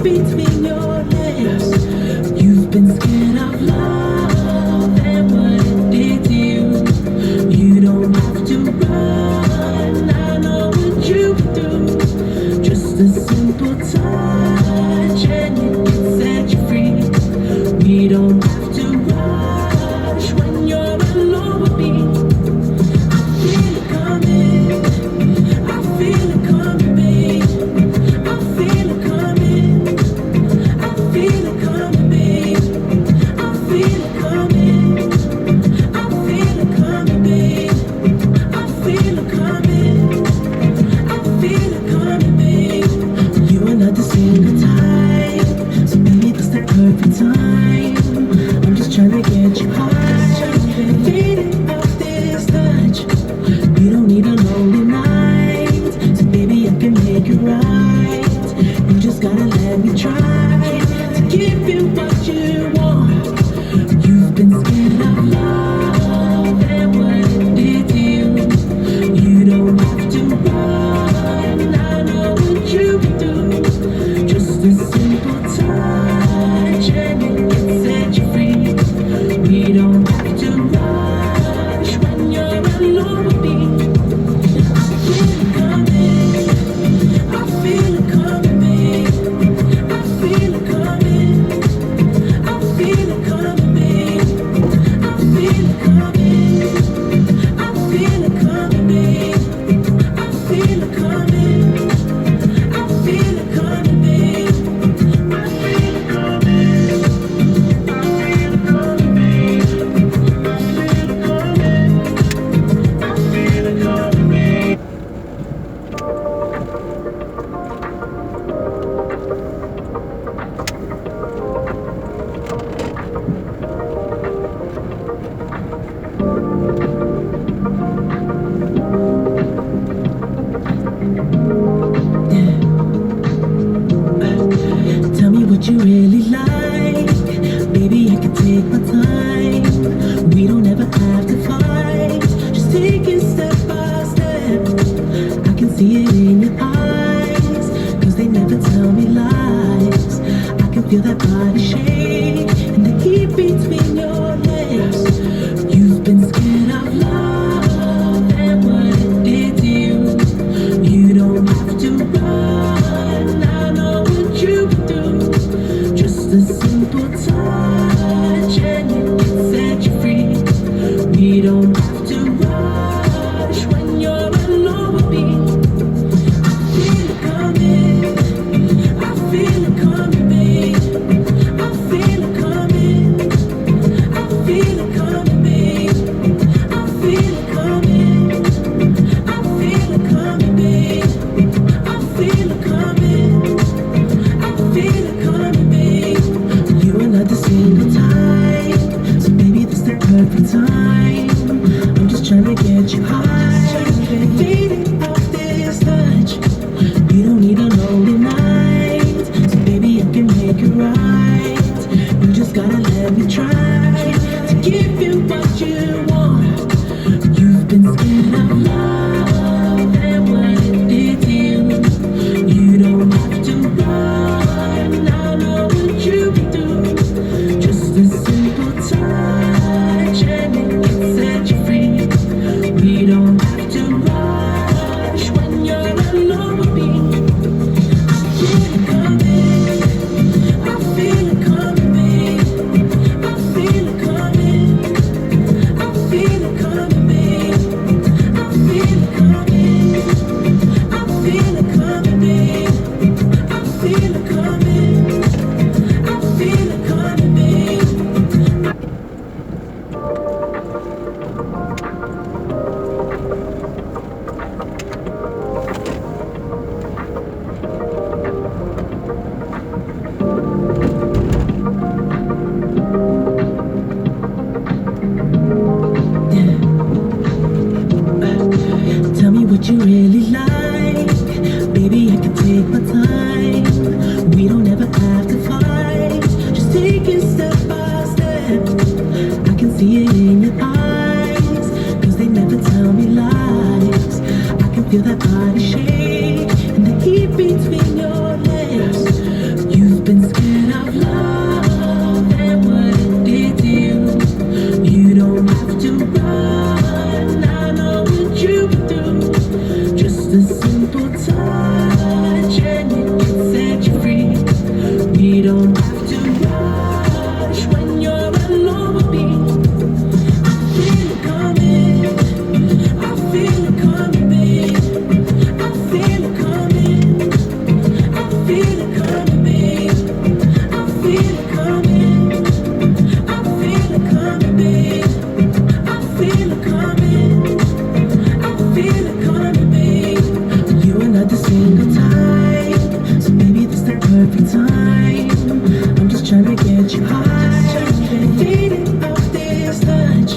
between your legs. You've been scared of love and what it did to you. You don't have to run, I know what you do. Just a simple touch and it can set you free. We don't have to rush when you're alone with me. I feel it coming, I feel it coming, babe. I feel it coming, I feel it coming, babe. I feel it coming, I feel it coming, babe. I feel it coming, I feel it coming, babe. You and I the single time, so maybe this the perfect time. I'm just trying to get you high, fading off this touch. You don't need a lonely night, so baby I can make it right. You just gotta let me try to give you what you want. You've been scared of love and what it did to you. You don't have to run, I know what you do. Just a simple touch and it can set you free. We don't have to rush when you're alone with me. I feel it coming, I feel it coming, babe. I feel it coming, I feel it coming, babe. I feel it coming, I feel it coming, babe. I feel it coming, I feel it coming, babe. I feel it coming, I feel it coming, babe. I feel it coming, babe. Tell me what you really like. Baby, I can take my time. We don't ever have to fight. Just take it step by step. I can see it in your eyes, 'cause they never tell me lies. I can feel that body shake and the heat between your legs. You've been scared of love and what it did to you. You don't have to run, I know what you do. Just a simple touch and it can set you free. We don't have to rush when you're alone with me. I feel it coming, I feel it coming, babe. I feel it coming, I feel it coming, babe. I feel it coming, I feel it coming, babe. I feel it coming, I feel it coming, babe. You and I the single time, so maybe this the perfect time. I'm just trying to get you high, fading off this touch. You don't need a lonely night, so baby I can make it right. You just gotta let me try to give you what you want. You've been scared of love and what it did to you. You don't have to run, I know what you do. Just a simple touch and it can set you free. We don't have to rush when you're alone with me. I feel it coming, I feel it coming, babe. I feel it coming, I feel it coming, babe. I feel it coming, I feel it coming, babe. I feel it coming, I feel it coming, babe. Tell me what you really like. Baby, I can take my time. We don't ever have to fight. Just take it step by step. I can see it in your eyes, 'cause they never tell me lies. I can feel that body shake and the heat between your legs. You feel it coming, babe. I feel it coming. I feel it coming, babe. I feel it coming. I feel it coming, babe. You are not the single time, so maybe this the perfect time. I'm just trying to get you high, fading off this touch.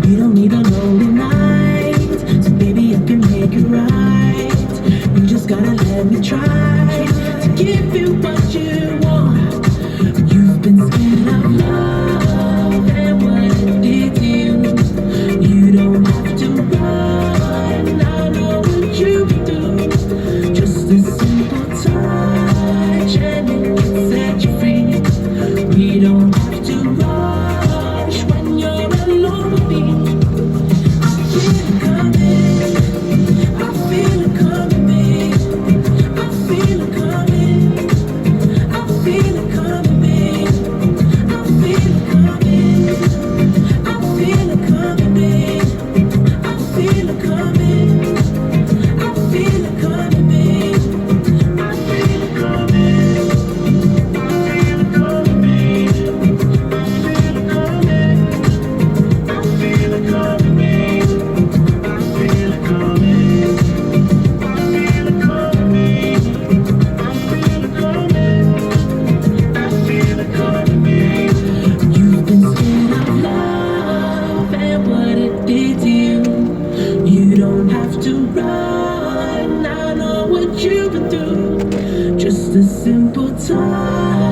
You don't need a lonely night, so baby I can make it right. You just gotta let me try to give you what you want. You've been scared of love and what it did to you. You don't have to run, I know what you can do. Just a simple touch and it can set you free. We don't have to rush when you're alone with me. I feel it coming, I feel it coming, babe. I feel it coming, I feel it coming, babe. I feel it coming, I feel it coming, babe. I feel it coming, I feel it coming, babe. I feel it coming, I feel it coming, babe. I feel it coming, babe. I feel it coming, I feel it coming, I feel it coming, I feel it coming, babe. You've been scared of love and what it did to you. You don't have to run, I know what you would do. Just a simple touch